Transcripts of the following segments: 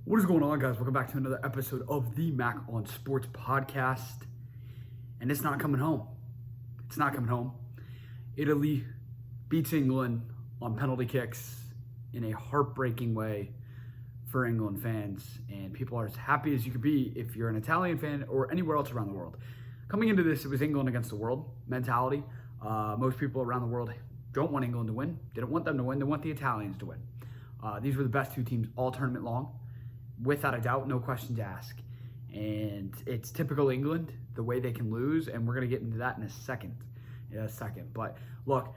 What is going on, guys? Welcome back to another episode of the Mac on Sports podcast. And it's not coming home. It's not coming home. Italy beats England on penalty kicks in a heartbreaking way for England fans. And people are as happy as you could be if you're an Italian fan or anywhere else around the world. Coming into this, it was England against the world mentality. Most people around the world don't want England to win. They don't want them to win. They want the Italians to win. These were the best two teams all tournament long. Without a doubt, no questions asked. And it's typical England, the way they can lose, and we're going to get into that in a second. But look,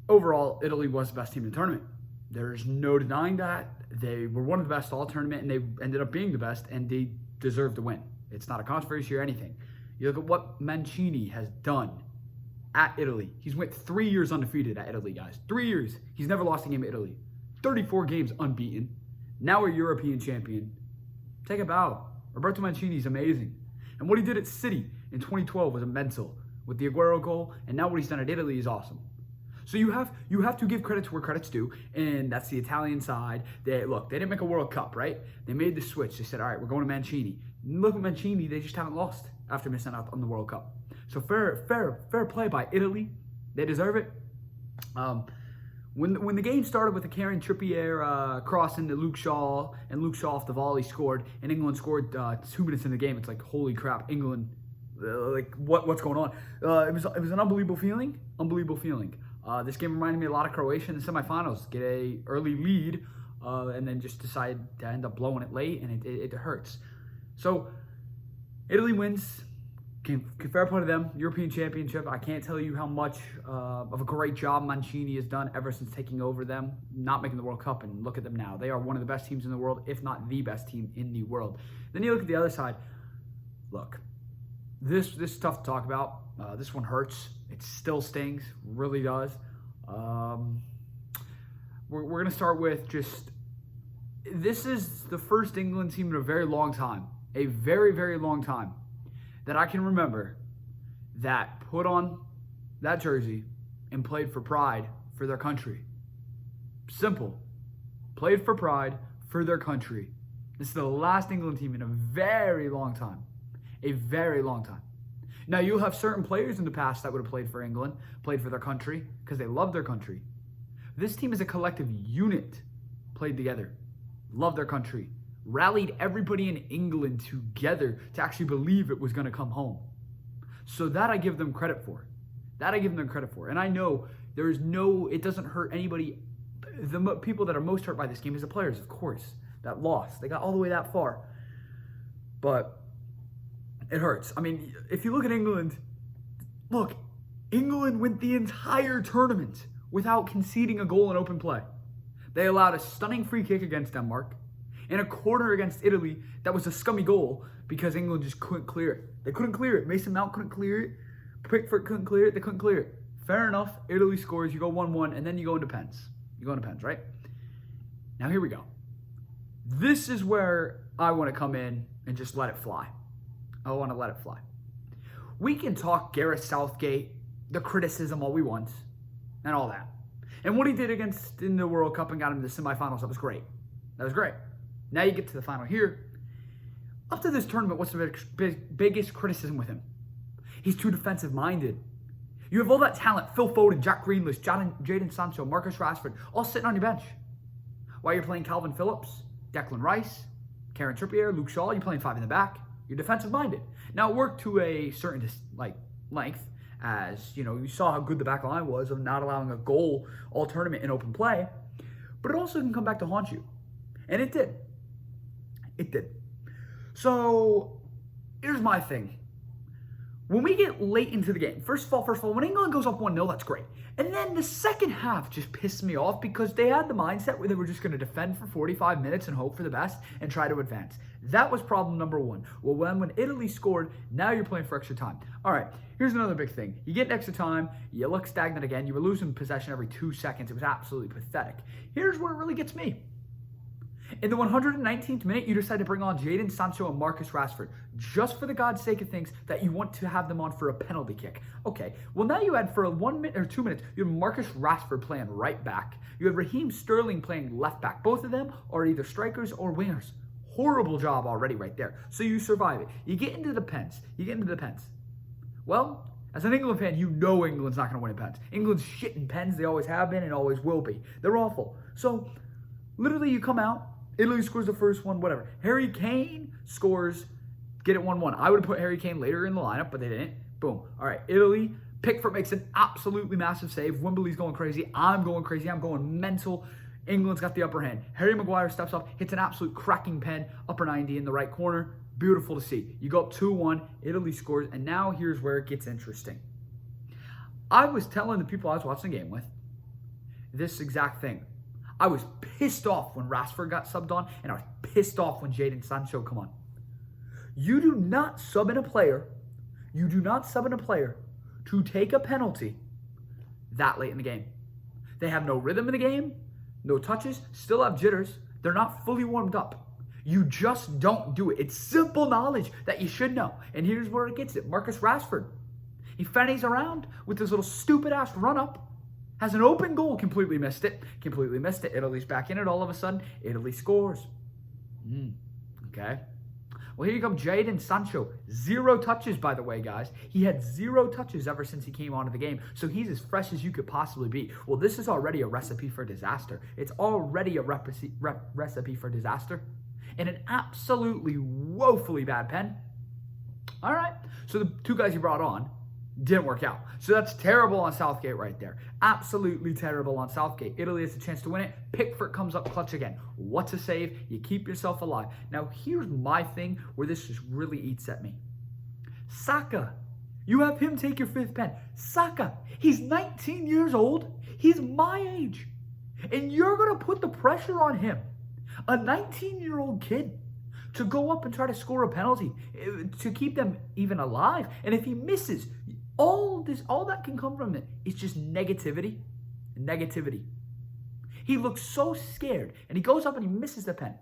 overall, Italy was the best team in the tournament. There's no denying that. They were one of the best all tournament, and they ended up being the best, and they deserved to win. It's not a controversy or anything. You look at what Mancini has done at Italy. He's went 3 years undefeated at Italy, guys. 3 years. He's never lost a game at Italy. 34 games unbeaten. Now a European champion. Take a bow. Roberto Mancini is amazing. And what he did at City in 2012 was mental with the Aguero goal, and now what he's done at Italy is awesome. So you have to give credit to where credit's due, and that's the Italian side. They didn't make a World Cup, right? They made the switch. They said, all right, we're going to Mancini. Look at Mancini, they just haven't lost after missing out on the World Cup. So fair play by Italy. They deserve it. When the game started with the Kieran Trippier cross into Luke Shaw, and Luke Shaw off the volley scored, and England scored 2 minutes in the game, it's like, holy crap, England, what's going on? It was an unbelievable feeling. This game reminded me a lot of Croatia in the semifinals. Get a early lead, and then just decide to end up blowing it late, and it hurts. So Italy wins. Fair play to them. European Championship. I can't tell you how much of a great job Mancini has done ever since taking over them, not making the World Cup, and look at them now. They are one of the best teams in the world, if not the best team in the world. Then you look at the other side. Look, this is tough to talk about. This one hurts. It still stings. Really does. We're going to start with this is the first England team in a very long time. A very, very long time. That I can remember that put on that jersey and played for pride for their country. Simple. Played for pride for their country. This is the last England team in a very long time. A very long time. Now, you'll have certain players in the past that would have played for England, played for their country, because they love their country. This team is a collective unit, played together, love their country. Rallied everybody in England together to actually believe it was going to come home. So that I give them credit for. And I know it doesn't hurt anybody. The people that are most hurt by this game is the players, of course, that lost. They got all the way that far. But it hurts. I mean, if you look at England, England went the entire tournament without conceding a goal in open play. They allowed a stunning free kick against Denmark. And a corner against Italy that was a scummy goal because England just couldn't clear it. They couldn't clear it. Mason Mount couldn't clear it. Pickford couldn't clear it. They couldn't clear it. Fair enough. Italy scores. You go 1-1, and then you go into pens. Right? Now, here we go. This is where I want to come in and just let it fly. I want to let it fly. We can talk Gareth Southgate, the criticism all we want, and all that. And what he did in the World Cup and got him to the semifinals, that was great. Now you get to the final here. Up to this tournament, what's the biggest criticism with him? He's too defensive-minded. You have all that talent, Phil Foden, Jack Grealish, Jadon Sancho, Marcus Rashford, all sitting on your bench. While you're playing Calvin Phillips, Declan Rice, Kieran Trippier, Luke Shaw, you're playing 5 in the back. You're defensive-minded. Now, it worked to a certain length, as you saw how good the back line was of not allowing a goal all tournament in open play. But it also can come back to haunt you. And it did. So, here's my thing. When we get late into the game, first of all, when England goes up 1-0, that's great. And then the second half just pissed me off because they had the mindset where they were just going to defend for 45 minutes and hope for the best and try to advance. That was problem number one. Well, when Italy scored, now you're playing for extra time. All right, here's another big thing. You get extra time, you look stagnant again, you were losing possession every 2 seconds. It was absolutely pathetic. Here's where it really gets me. In the 119th minute, you decide to bring on Jadon Sancho and Marcus Rashford, just for the God's sake of things that you want to have them on for a penalty kick. Okay, well now you had for 1 minute or 2 minutes, you have Marcus Rashford playing right back. You have Raheem Sterling playing left back. Both of them are either strikers or wingers. Horrible job already right there. So you survive it. You get into the pens. Well, as an England fan, you know England's not going to win in pens. England's shit in pens. They always have been and always will be. They're awful. So literally you come out. Italy scores the first one, whatever. Harry Kane scores, get it 1-1. I would have put Harry Kane later in the lineup, but they didn't. Boom. All right, Italy. Pickford makes an absolutely massive save. Wembley's going crazy. I'm going crazy. I'm going mental. England's got the upper hand. Harry Maguire steps up, hits an absolute cracking pen, upper 90 in the right corner. Beautiful to see. You go up 2-1, Italy scores, and now here's where it gets interesting. I was telling the people I was watching the game with this exact thing. I was pissed off when Rashford got subbed on, and I was pissed off when Jadon Sancho come on. You do not sub in a player to take a penalty that late in the game. They have no rhythm in the game. No touches, still have jitters. They're not fully warmed up. You just don't do it. It's simple knowledge that you should know. And here's where it gets it. Marcus Rashford. He fannies around with this little stupid-ass run-up. Has an open goal. Completely missed it. Italy's back in it all of a sudden. Italy scores. Okay. Well, here you come, Jadon Sancho. 0 touches, by the way, guys. He had 0 touches ever since he came onto the game, so he's as fresh as you could possibly be. Well, this is already a recipe for disaster. It's already a recipe for disaster. And an absolutely woefully bad pen. All right, so the 2 guys he brought on didn't work out. So that's terrible on Southgate right there. Absolutely terrible on Southgate. Italy has a chance to win it. Pickford comes up clutch again. What's a save? You keep yourself alive. Now, here's my thing where this just really eats at me. Saka. You have him take your 5th pen. Saka. He's 19 years old. He's my age. And you're going to put the pressure on him. A 19-year-old kid to go up and try to score a penalty to keep them even alive. And if he misses, all that can come from it is just negativity. He looks so scared, and he goes up and he misses the pen.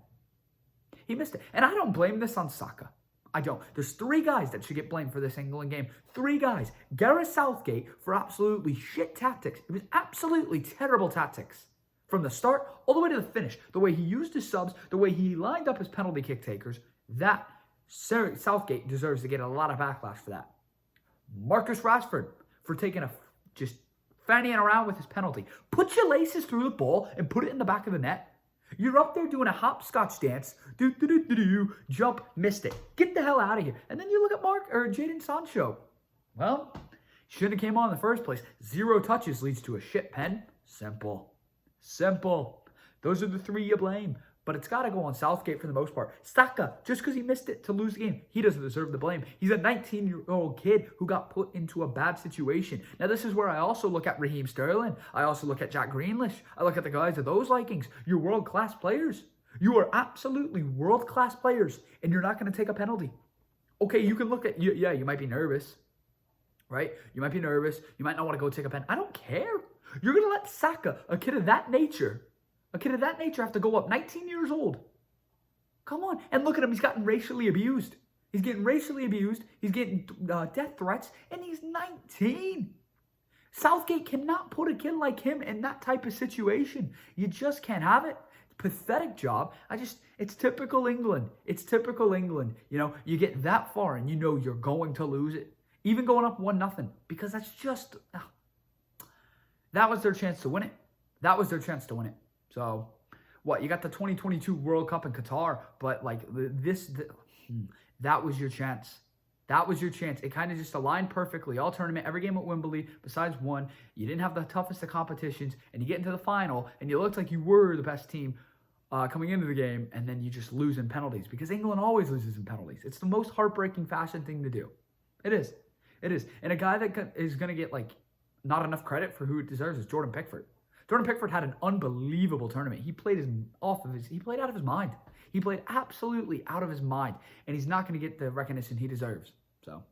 He missed it. And I don't blame this on Saka. I don't. There's 3 guys that should get blamed for this England game. 3 guys. Gareth Southgate for absolutely shit tactics. It was absolutely terrible tactics. From the start all the way to the finish. The way he used his subs, the way he lined up his penalty kick takers, that Southgate deserves to get a lot of backlash for that. Marcus Rashford for taking just fannying around with his penalty. Put your laces through the ball and put it in the back of the net. You're up there doing a hopscotch dance. Jump, missed it. Get the hell out of here. And then you look at Jadon Sancho. Well, shouldn't have came on in the first place. 0 touches leads to a shit pen. Simple. Those are the 3 you blame. But it's got to go on Southgate for the most part. Saka, just because he missed it to lose the game, he doesn't deserve the blame. He's a 19-year-old kid who got put into a bad situation. Now, this is where I also look at Raheem Sterling. I also look at Jack Grealish. I look at the guys of those likings. You're world-class players. You are absolutely world-class players, and you're not going to take a penalty. Okay, you can look at, you might be nervous, right? You might be nervous. You might not want to go take a pen. I don't care. You're going to let Saka, a kid of that nature, have to go up 19 years old. Come on. And look at him. He's gotten racially abused. He's getting death threats, and he's 19. Southgate cannot put a kid like him in that type of situation. You just can't have it. Pathetic job. It's typical England. You know, you get that far and you know you're going to lose it. Even going up 1-0, because that's just... That was their chance to win it. So, what? You got the 2022 World Cup in Qatar, but like that was your chance. It kind of just aligned perfectly. All tournament, every game at Wembley, besides one. You didn't have the toughest of competitions, and you get into the final, and you looked like you were the best team coming into the game, and then you just lose in penalties, because England always loses in penalties. It's the most heartbreaking fashion thing to do. It is. And a guy that is going to get like not enough credit for who it deserves is Jordan Pickford. Jordan Pickford had an unbelievable tournament. He played out of his mind. He played absolutely out of his mind, and he's not going to get the recognition he deserves. So,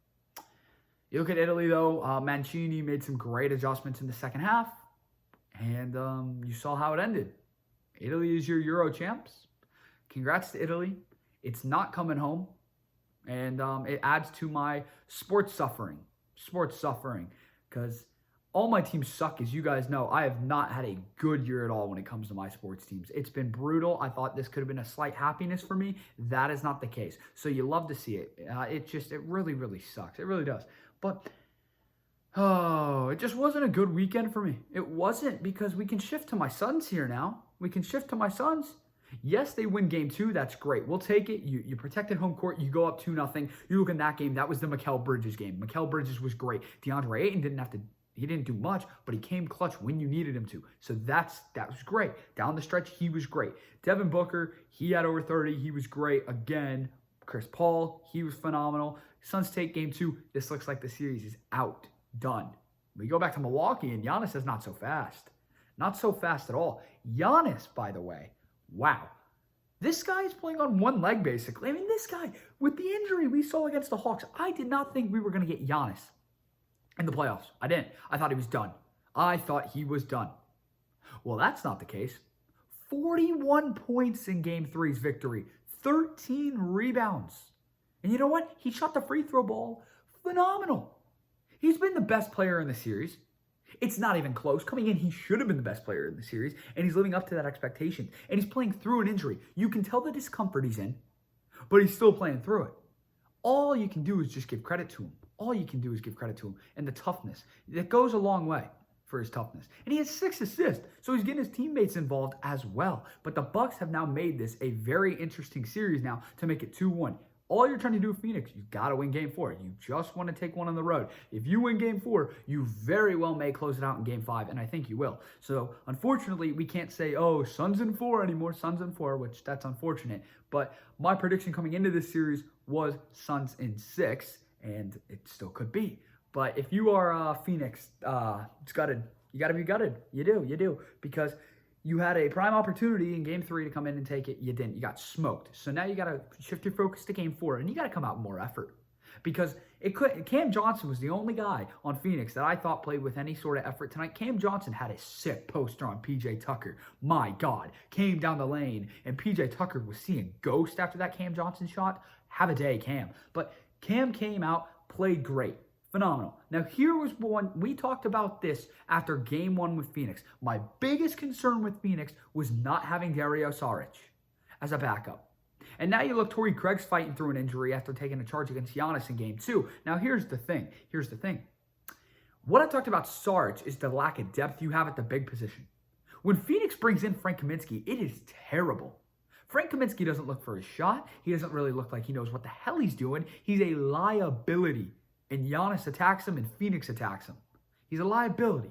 you look at Italy, though. Mancini made some great adjustments in the second half, and you saw how it ended. Italy is your Euro champs. Congrats to Italy. It's not coming home, and it adds to my sports suffering, because all my teams suck, as you guys know. I have not had a good year at all when it comes to my sports teams. It's been brutal. I thought this could have been a slight happiness for me. That is not the case. So you love to see it. It really, really sucks. It really does. But, it just wasn't a good weekend for me. It wasn't, because we can shift to my Suns here now. We can shift to my Suns. Yes, they win game 2. That's great. We'll take it. You protected home court. You go up 2-0. You look in that game. That was the Mikal Bridges game. Mikal Bridges was great. DeAndre Ayton didn't do much, but he came clutch when you needed him to. So that was great. Down the stretch, he was great. Devin Booker, he had over 30. He was great. Again, Chris Paul, he was phenomenal. Suns take game 2. This looks like the series is out. Done. We go back to Milwaukee, and Giannis is not so fast. Not so fast at all. Giannis, by the way, wow. This guy is playing on one leg, basically. I mean, this guy, with the injury we saw against the Hawks, I did not think we were going to get Giannis in the playoffs. I didn't. I thought he was done. Well, that's not the case. 41 points in Game 3's victory. 13 rebounds. And you know what? He shot the free throw ball. Phenomenal. He's been the best player in the series. It's not even close. Coming in, he should have been the best player in the series, and he's living up to that expectation. And he's playing through an injury. You can tell the discomfort he's in, but he's still playing through it. All you can do is just give credit to him. And the toughness. That goes a long way for his toughness. And he has 6 assists, so he's getting his teammates involved as well. But the Bucks have now made this a very interesting series now to make it 2-1. All you're trying to do, Phoenix, you got to win Game 4. You just want to take one on the road. If you win Game 4, you very well may close it out in Game 5, and I think you will. So, unfortunately, we can't say, Suns in 4 anymore, which that's unfortunate. But my prediction coming into this series was Suns in 6, and it still could be. But if you are Phoenix, you got to be gutted. You do, because you had a prime opportunity in Game 3 to come in and take it. You didn't. You got smoked. So now you got to shift your focus to Game 4, and you got to come out with more effort. Because Cam Johnson was the only guy on Phoenix that I thought played with any sort of effort tonight. Cam Johnson had a sick poster on P.J. Tucker. My God. Came down the lane, and P.J. Tucker was seeing ghost after that Cam Johnson shot. Have a day, Cam. But Cam came out, played great. Phenomenal. Now, here was one. We talked about this after Game 1 with Phoenix. My biggest concern with Phoenix was not having Dario Saric as a backup. And now you look, Torrey Craig's fighting through an injury after taking a charge against Giannis in Game 2. Now, here's the thing. What I talked about Saric is the lack of depth you have at the big position. When Phoenix brings in Frank Kaminsky, it is terrible. Frank Kaminsky doesn't look for his shot. He doesn't really look like he knows what the hell he's doing. He's a liability. And Giannis attacks him, and Phoenix attacks him. He's a liability.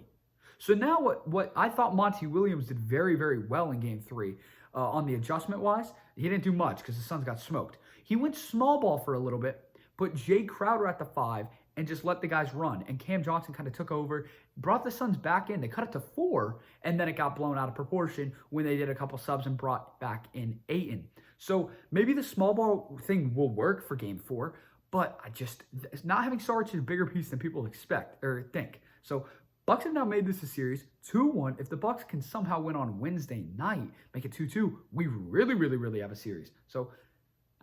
So now what I thought Monty Williams did very, very well in Game 3 on the adjustment-wise, he didn't do much because the Suns got smoked. He went small ball for a little bit, put Jay Crowder at the 5, and just let the guys run. And Cam Johnson kind of took over, brought the Suns back in. They cut it to 4, and then it got blown out of proportion when they did a couple subs and brought back in Ayton. So maybe the small ball thing will work for Game 4, but not having Saric is a bigger piece than people expect or think. So Bucks have now made this a series 2-1. If the Bucks can somehow win on Wednesday night, make it 2-2, we really, really, really have a series. So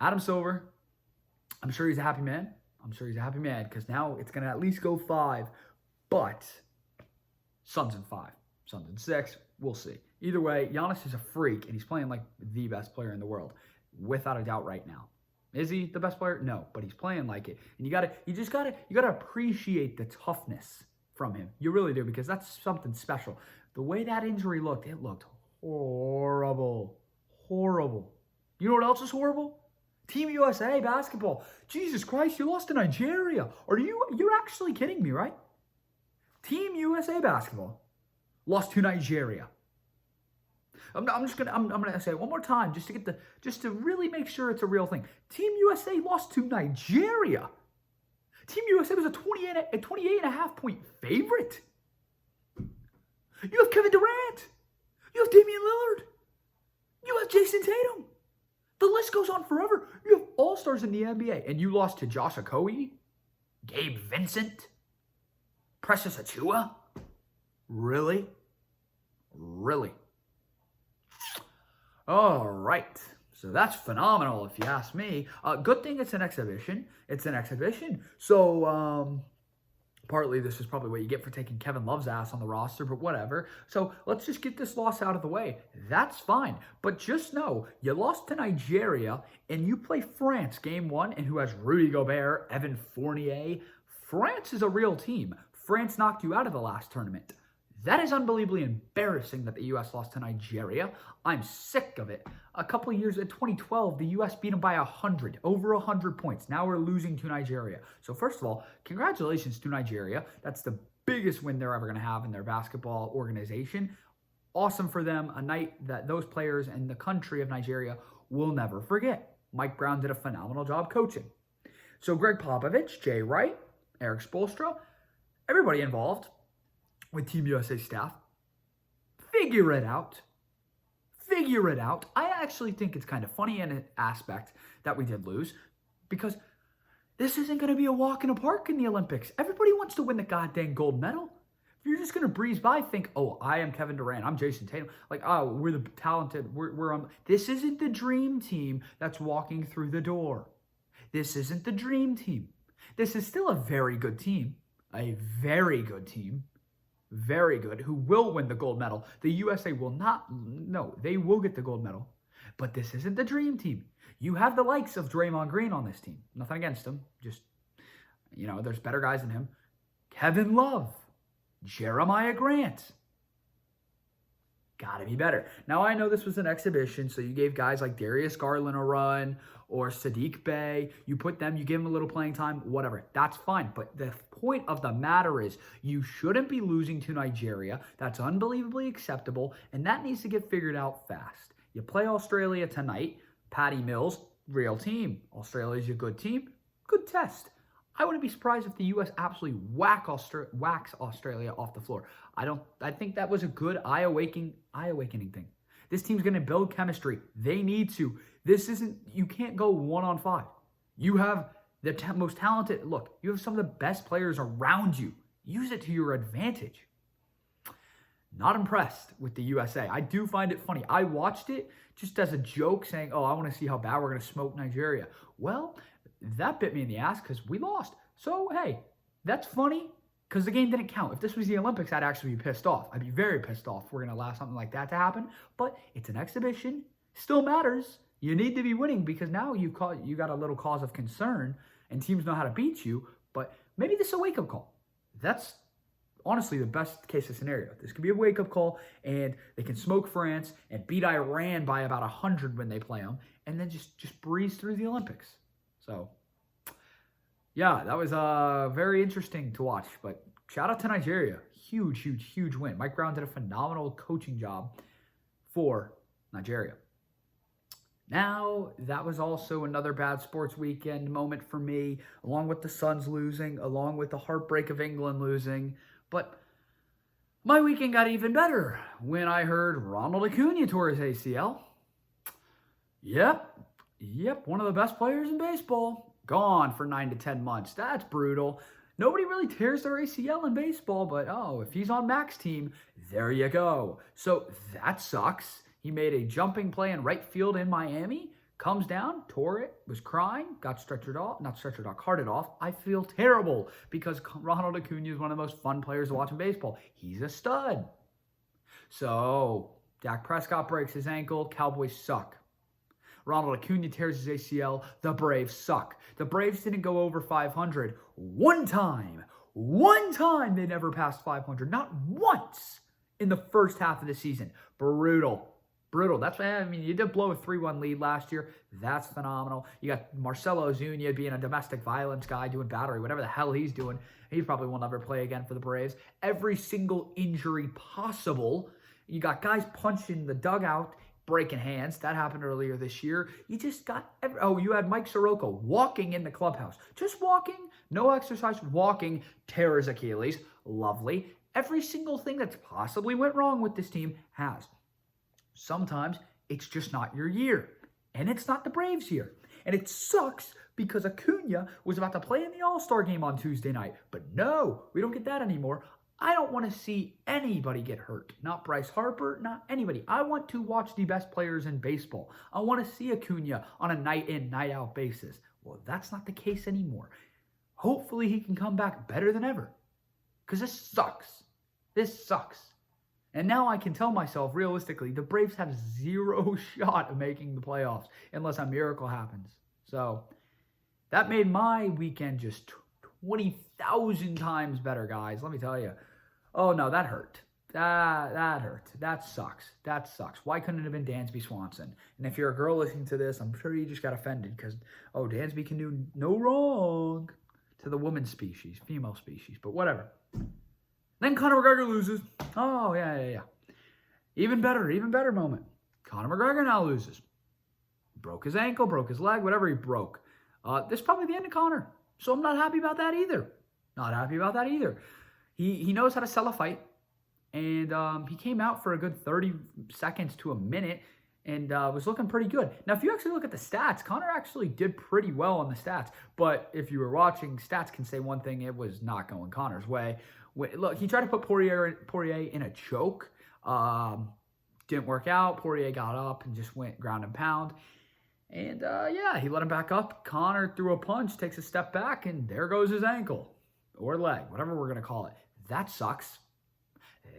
Adam Silver, I'm sure he's a happy man. Because now it's going to at least go 5. But Suns in 5. Suns in 6. We'll see. Either way, Giannis is a freak, and he's playing like the best player in the world, without a doubt right now. Is he the best player? No, but he's playing like it. And you gotta appreciate the toughness from him. You really do, because that's something special. The way that injury looked, it looked horrible. Horrible. You know what else is horrible? Team USA basketball. Jesus Christ, you lost to Nigeria. You're actually kidding me, right? Team USA basketball lost to Nigeria. I'm gonna say it one more time just to really make sure it's a real thing. Team USA lost to Nigeria. Team USA was a 28.5 point favorite. You have Kevin Durant. You have Damian Lillard. You have Jason Tatum. The list goes on forever. You have all-stars in the NBA, and you lost to Josh Okogie, Gabe Vincent, Precious Achiuwa. Really? All right. So that's phenomenal, if you ask me. Good thing it's an exhibition. So Partly, this is probably what you get for taking Kevin Love's ass on the roster, but whatever. So let's just get this loss out of the way. That's fine. But just know, you lost to Nigeria, and you play France game 1, and who has Rudy Gobert, Evan Fournier. France is a real team. France knocked you out of the last tournament. That is unbelievably embarrassing that the U.S. lost to Nigeria. I'm sick of it. A couple of years in 2012, the U.S. beat them by 100, over 100 points. Now we're losing to Nigeria. So first of all, congratulations to Nigeria. That's the biggest win they're ever going to have in their basketball organization. Awesome for them. A night that those players and the country of Nigeria will never forget. Mike Brown did a phenomenal job coaching. So Greg Popovich, Jay Wright, Eric Spoelstra, everybody involved with Team USA staff, figure it out. Figure it out. I actually think it's kind of funny in an aspect that we did lose, because this isn't going to be a walk in the park in the Olympics. Everybody wants to win the goddamn gold medal. If you're just going to breeze by, think, oh, I am Kevin Durant, I'm Jason Tatum. Like, oh, we're the talented, this isn't the dream team that's walking through the door. This isn't the dream team. This is still a very good team. A very good team. Very good, who will win the gold medal. The USA will not, no, they will get the gold medal. But this isn't the dream team. You have the likes of Draymond Green on this team. Nothing against him. Just, there's better guys than him. Kevin Love. Jeremiah Grant. Gotta be better. Now, I know this was an exhibition, so you gave guys like Darius Garland a run or Sadiq Bey. You put them, you give them a little playing time, whatever. That's fine. But the point of the matter is you shouldn't be losing to Nigeria. That's unbelievably acceptable, and that needs to get figured out fast. You play Australia tonight. Patty Mills, real team. Australia's a good team. Good test. I wouldn't be surprised if the U.S. absolutely whacks Australia off the floor. I think that was a good eye-awakening thing. This team's going to build chemistry. They need to. You can't go 1-on-5. You have the most talented, you have some of the best players around you. Use it to your advantage. Not impressed with the USA. I do find it funny. I watched it just as a joke saying, oh, I want to see how bad we're going to smoke Nigeria. Well, that bit me in the ass because we lost. So, hey, that's funny because the game didn't count. If this was the Olympics, I'd actually be pissed off. I'd be very pissed off if we're going to allow something like that to happen. But it's an exhibition. Still matters. You need to be winning because now you got a little cause of concern and teams know how to beat you. But maybe this is a wake-up call. That's honestly the best case of scenario. This could be a wake-up call, and they can smoke France and beat Iran by about 100 when they play them, and then just breeze through the Olympics. So, yeah, that was very interesting to watch. But shout out to Nigeria. Huge, huge, huge win. Mike Brown did a phenomenal coaching job for Nigeria. Now, that was also another bad sports weekend moment for me, along with the Suns losing, along with the heartbreak of England losing. But my weekend got even better when I heard Ronald Acuna tore his ACL. Yep, one of the best players in baseball. Gone for 9 to 10 months. That's brutal. Nobody really tears their ACL in baseball, but if he's on Mac's team, there you go. So that sucks. He made a jumping play in right field in Miami, comes down, tore it, was crying, got carted off. I feel terrible because Ronald Acuna is one of the most fun players to watch in baseball. He's a stud. So Dak Prescott breaks his ankle. Cowboys suck. Ronald Acuna tears his ACL. The Braves suck. The Braves didn't go over 500 one time. One time they never passed 500. Not once in the first half of the season. Brutal. That's you did blow a 3-1 lead last year. That's phenomenal. You got Marcelo Ozuna being a domestic violence guy, doing battery, whatever the hell he's doing. He probably will never play again for the Braves. Every single injury possible. You got guys punching the dugout, breaking hands. That happened earlier this year. You just got, you had Mike Soroka walking in the clubhouse. Just walking, no exercise, walking, tear his Achilles. Lovely. Every single thing that's possibly went wrong with this team has. Sometimes it's just not your year. And it's not the Braves' year. And it sucks because Acuna was about to play in the All-Star game on Tuesday night. But no, we don't get that anymore. I don't want to see anybody get hurt. Not Bryce Harper, not anybody. I want to watch the best players in baseball. I want to see Acuna on a night-in, night-out basis. Well, that's not the case anymore. Hopefully he can come back better than ever. Because this sucks. This sucks. And now I can tell myself, realistically, the Braves have zero shot of making the playoffs unless a miracle happens. So that made my weekend just 20,000 times better, guys. Let me tell you. Oh, no, that hurt. That hurt. That sucks. That sucks. Why couldn't it have been Dansby Swanson? And if you're a girl listening to this, I'm sure you just got offended because, oh, Dansby can do no wrong to the woman species, female species, but whatever. Then Connor McGregor loses. Oh, yeah. Even better moment. Connor McGregor now loses. Broke his ankle, broke his leg, whatever he broke. This is probably the end of Connor. So I'm not happy about that either. He knows how to sell a fight. And he came out for a good 30 seconds to a minute and was looking pretty good. Now, if you actually look at the stats, Connor actually did pretty well on the stats. But if you were watching, stats can say one thing, it was not going Connor's way. Look, he tried to put Poirier in a choke. Didn't work out. Poirier got up and just went ground and pound. And, he let him back up. Connor threw a punch, takes a step back, and there goes his ankle or leg, whatever we're going to call it. That sucks.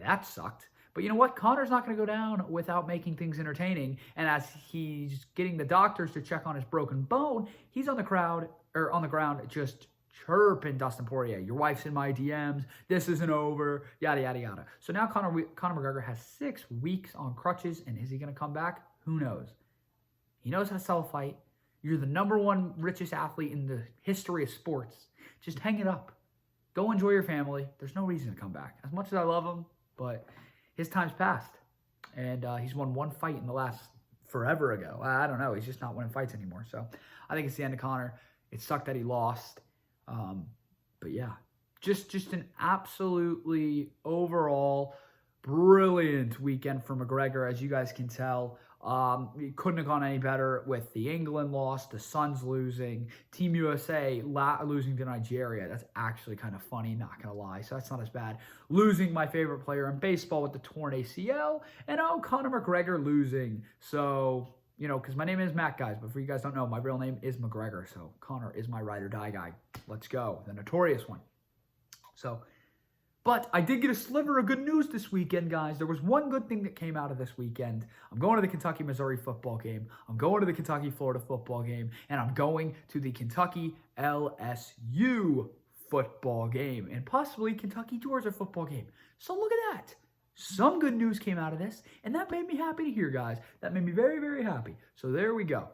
That sucked. But you know what? Connor's not going to go down without making things entertaining. And as he's getting the doctors to check on his broken bone, he's on the ground just chirping Dustin Poirier. Your wife's in my DMs. This isn't over. Yada, yada, yada. So now Connor McGregor has 6 weeks on crutches. And is he going to come back? Who knows? He knows how to sell a fight. You're the #1 richest athlete in the history of sports. Just hang it up. Go enjoy your family. There's no reason to come back. As much as I love him, but his time's passed. And he's won 1 fight in the last forever ago. I don't know. He's just not winning fights anymore. So I think it's the end of Connor. It sucked that he lost. But yeah, just an absolutely overall brilliant weekend for McGregor, as you guys can tell. It couldn't have gone any better with the England loss, the Suns losing, Team USA losing to Nigeria. That's actually kind of funny, not going to lie. So that's not as bad. Losing my favorite player in baseball with the torn ACL. And Conor McGregor losing. So, because my name is Matt, guys. But for you guys don't know, my real name is McGregor. So Conor is my ride or die guy. Let's go. The notorious one. But I did get a sliver of good news this weekend, guys. There was one good thing that came out of this weekend. I'm going to the Kentucky-Missouri football game. I'm going to the Kentucky-Florida football game. And I'm going to the Kentucky-LSU football game. And possibly Kentucky-Georgia football game. So look at that. Some good news came out of this. And that made me happy to hear, guys. That made me very, very happy. So there we go.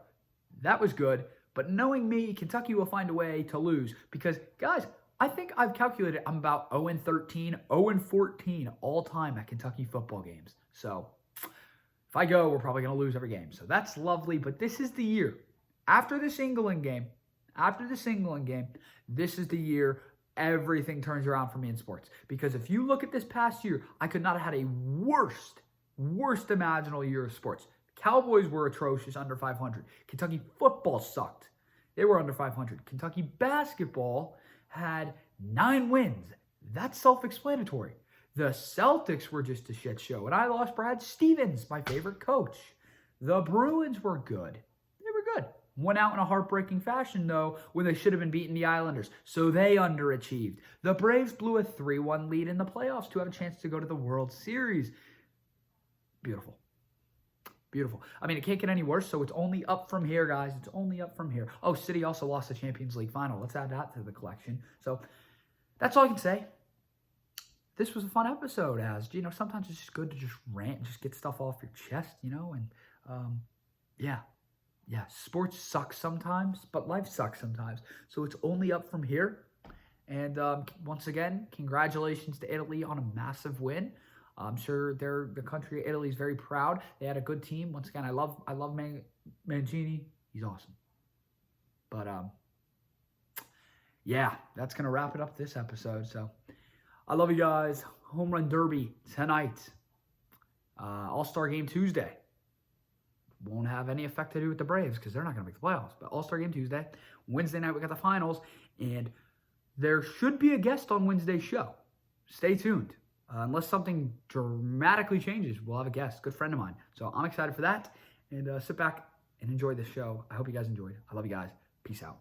That was good. But knowing me, Kentucky will find a way to lose. Because, guys, I think I've calculated I'm about 0-13, 0-14 all time at Kentucky football games. So if I go, we're probably going to lose every game. So that's lovely. But this is the year. After this England game, this is the year everything turns around for me in sports. Because if you look at this past year, I could not have had a worst imaginable year of sports. Cowboys were atrocious, under 500. Kentucky football sucked. They were under 500. Kentucky basketball had 9 wins. That's self-explanatory. The Celtics were just a shit show, and I lost Brad Stevens, my favorite coach. The Bruins were good. They were good. Went out in a heartbreaking fashion, though, when they should have been beating the Islanders, so they underachieved. The Braves blew a 3-1 lead in the playoffs to have a chance to go to the World Series. Beautiful. Beautiful. I mean, it can't get any worse, so it's only up from here, guys. It's only up from here. Oh, City also lost the Champions League final. Let's add that to the collection. So that's all I can say. This was a fun episode, as, sometimes it's just good to just rant, just get stuff off your chest, and yeah, sports suck sometimes, but life sucks sometimes. So it's only up from here. And once again, congratulations to Italy on a massive win. I'm sure the country of Italy is very proud. They had a good team. Once again, I love Mancini. He's awesome. But yeah, that's gonna wrap it up this episode. So I love you guys. Home Run Derby tonight. All-Star Game Tuesday. Won't have any effect to do with the Braves because they're not gonna make the playoffs. But All-Star Game Tuesday. Wednesday night we got the finals, and there should be a guest on Wednesday's show. Stay tuned. Unless something dramatically changes, we'll have a guest, good friend of mine. So I'm excited for that. And sit back and enjoy the show. I hope you guys enjoyed. I love you guys. Peace out.